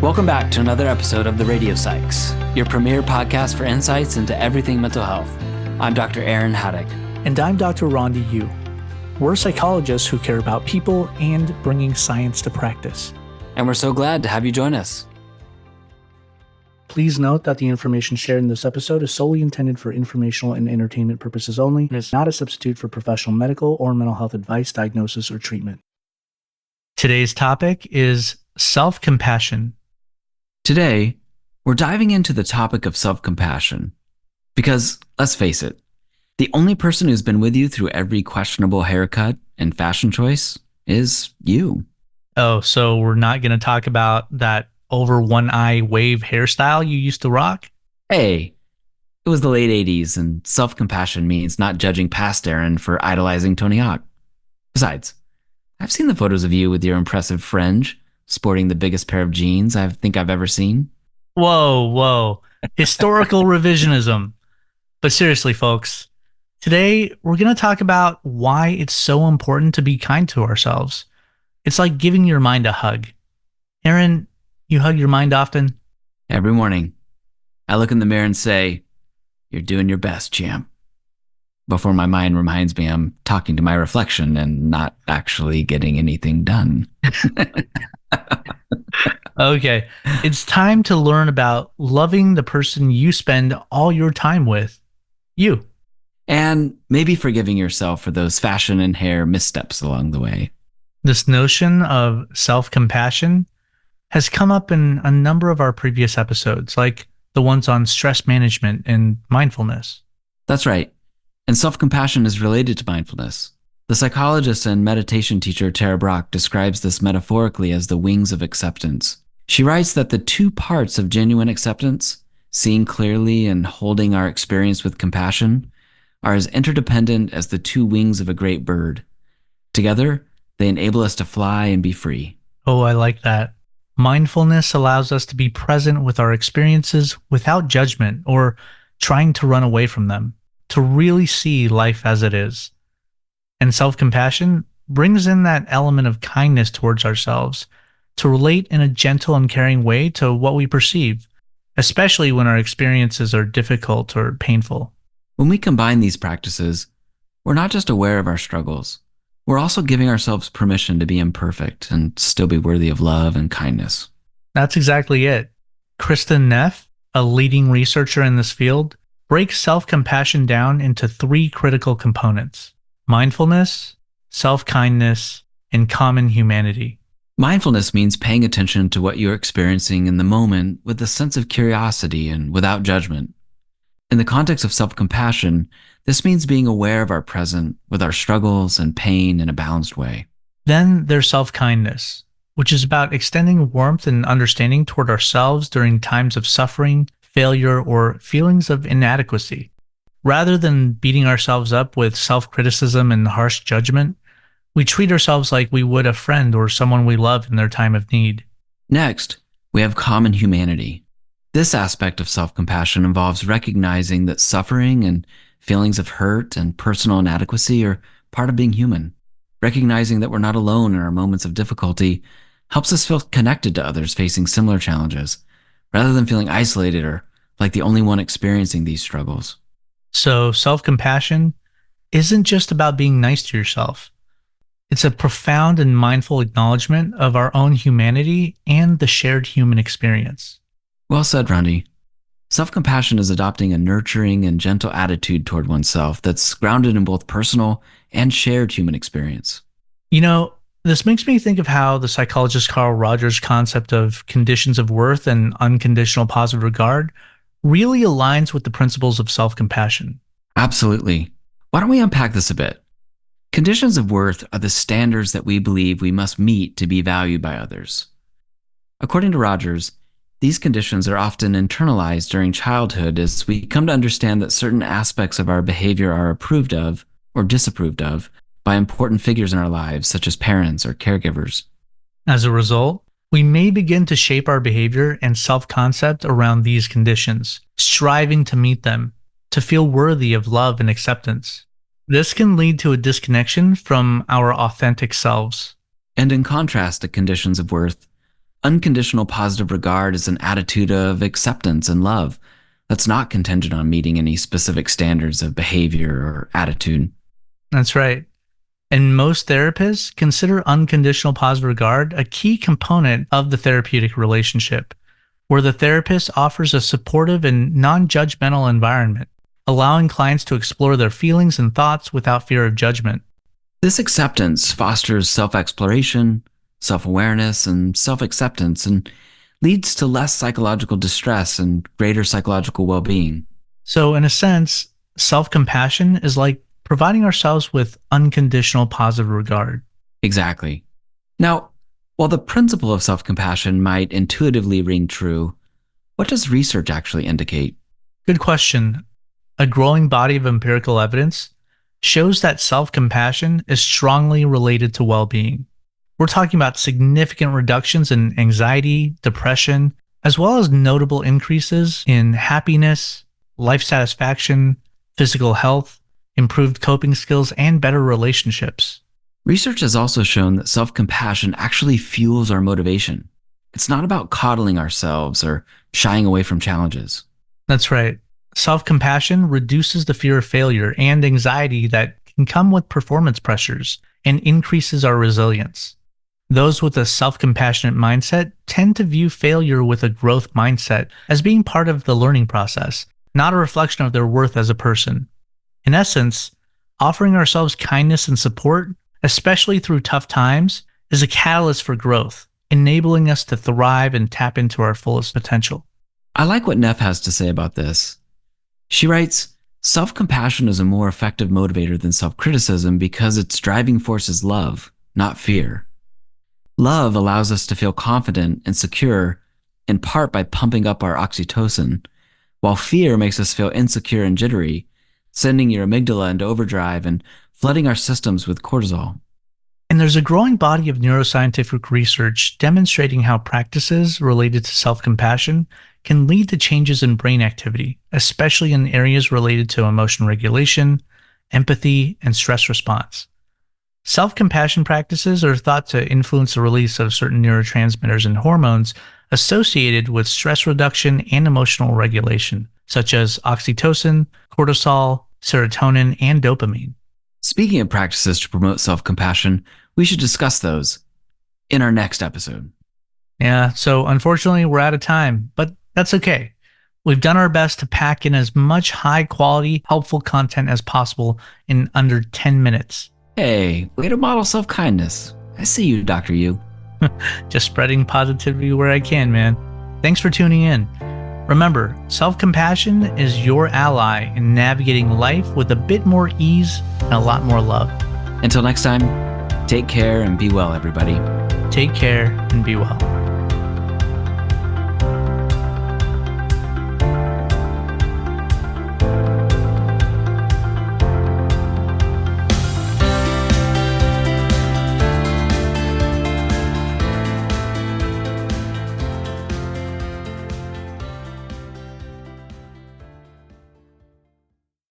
Welcome back to another episode of The Radio Psychs, your premier podcast for insights into everything mental health. I'm Dr. Aaron Haddock. And I'm Dr. Rhonda Yu. We're psychologists who care about people and bringing science to practice. And we're so glad to have you join us. Please note that the information shared in this episode is solely intended for informational and entertainment purposes only and is not a substitute for professional medical or mental health advice, diagnosis, or treatment. Today's topic is self-compassion. Today, we're diving into the topic of self-compassion. Because, let's face it, the only person who's been with you through every questionable haircut and fashion choice is you. Oh, so we're not going to talk about that over one eye wave hairstyle you used to rock? Hey, it was the late 80s, and self-compassion means not judging past Aaron for idolizing Tony Hawk. Besides, I've seen the photos of you with your impressive fringe, sporting the biggest pair of jeans I think I've ever seen. Whoa. Historical revisionism. But seriously, folks, today we're going to talk about why it's so important to be kind to ourselves. It's like giving your mind a hug. Aaron, you hug your mind often? Every morning, I look in the mirror and say, "You're doing your best, champ," before my mind reminds me I'm talking to my reflection and not actually getting anything done. Okay, it's time to learn about loving the person you spend all your time with, you. And maybe forgiving yourself for those fashion and hair missteps along the way. This notion of self-compassion has come up in a number of our previous episodes, like the ones on stress management and mindfulness. That's right. And self-compassion is related to mindfulness. The psychologist and meditation teacher Tara Brach describes this metaphorically as the wings of acceptance. She writes that the two parts of genuine acceptance, seeing clearly and holding our experience with compassion, are as interdependent as the two wings of a great bird. Together, they enable us to fly and be free. Oh, I like that. Mindfulness allows us to be present with our experiences without judgment or trying to run away from them, to really see life as it is. And self-compassion brings in that element of kindness towards ourselves, to relate in a gentle and caring way to what we perceive, especially when our experiences are difficult or painful. When we combine these practices, we're not just aware of our struggles, we're also giving ourselves permission to be imperfect and still be worthy of love and kindness. That's exactly it. Kristen Neff, a leading researcher in this field, breaks self-compassion down into three critical components: mindfulness, self-kindness, and common humanity. Mindfulness means paying attention to what you're experiencing in the moment with a sense of curiosity and without judgment. In the context of self-compassion, this means being aware of our present with our struggles and pain in a balanced way. Then there's self-kindness, which is about extending warmth and understanding toward ourselves during times of suffering, failure, or feelings of inadequacy. Rather than beating ourselves up with self-criticism and harsh judgment, we treat ourselves like we would a friend or someone we love in their time of need. Next, we have common humanity. This aspect of self-compassion involves recognizing that suffering and feelings of hurt and personal inadequacy are part of being human. Recognizing that we're not alone in our moments of difficulty helps us feel connected to others facing similar challenges, rather than feeling isolated or like the only one experiencing these struggles. So self-compassion isn't just about being nice to yourself. It's a profound and mindful acknowledgement of our own humanity and the shared human experience. Well said, Rondi. Self-compassion is adopting a nurturing and gentle attitude toward oneself that's grounded in both personal and shared human experience. You know, this makes me think of how the psychologist Carl Rogers' concept of conditions of worth and unconditional positive regard really aligns with the principles of self-compassion. Absolutely. Why don't we unpack this a bit? Conditions of worth are the standards that we believe we must meet to be valued by others. According to Rogers, these conditions are often internalized during childhood as we come to understand that certain aspects of our behavior are approved of or disapproved of by important figures in our lives, such as parents or caregivers. As a result, we may begin to shape our behavior and self-concept around these conditions, striving to meet them, to feel worthy of love and acceptance. This can lead to a disconnection from our authentic selves. And in contrast to conditions of worth, Unconditional positive regard is an attitude of acceptance and love that's not contingent on meeting any specific standards of behavior or attitude. That's right. And most therapists consider unconditional positive regard a key component of the therapeutic relationship, where the therapist offers a supportive and non-judgmental environment, allowing clients to explore their feelings and thoughts without fear of judgment. This acceptance fosters self-exploration, self-awareness, and self-acceptance, and leads to less psychological distress and greater psychological well-being. So, in a sense, self-compassion is like providing ourselves with unconditional positive regard. Exactly. Now, while the principle of self-compassion might intuitively ring true, what does research actually indicate? Good question. A growing body of empirical evidence shows that self-compassion is strongly related to well-being. We're talking about significant reductions in anxiety, depression, as well as notable increases in happiness, life satisfaction, physical health, improved coping skills, and better relationships. Research has also shown that self-compassion actually fuels our motivation. It's not about coddling ourselves or shying away from challenges. That's right. Self-compassion reduces the fear of failure and anxiety that can come with performance pressures and increases our resilience. Those with a self-compassionate mindset tend to view failure with a growth mindset as being part of the learning process, not a reflection of their worth as a person. In essence, offering ourselves kindness and support, especially through tough times, is a catalyst for growth, enabling us to thrive and tap into our fullest potential. I like what Neff has to say about this. She writes, self-compassion is a more effective motivator than self-criticism because its driving force is love, not fear. Love allows us to feel confident and secure, in part by pumping up our oxytocin, while fear makes us feel insecure and jittery, sending your amygdala into overdrive and flooding our systems with cortisol. And there's a growing body of neuroscientific research demonstrating how practices related to self-compassion can lead to changes in brain activity, especially in areas related to emotion regulation, empathy, and stress response. Self-compassion practices are thought to influence the release of certain neurotransmitters and hormones associated with stress reduction and emotional regulation, such as oxytocin, cortisol, serotonin, and dopamine. Speaking of practices to promote self-compassion, we should discuss those in our next episode. Yeah, so unfortunately, we're out of time, but that's okay. We've done our best to pack in as much high-quality, helpful content as possible in under 10 minutes. Hey, way to model self-kindness. I see you, Dr. Yu. Just spreading positivity where I can, man. Thanks for tuning in. Remember, self-compassion is your ally in navigating life with a bit more ease and a lot more love. Until next time, take care and be well, everybody. Take care and be well.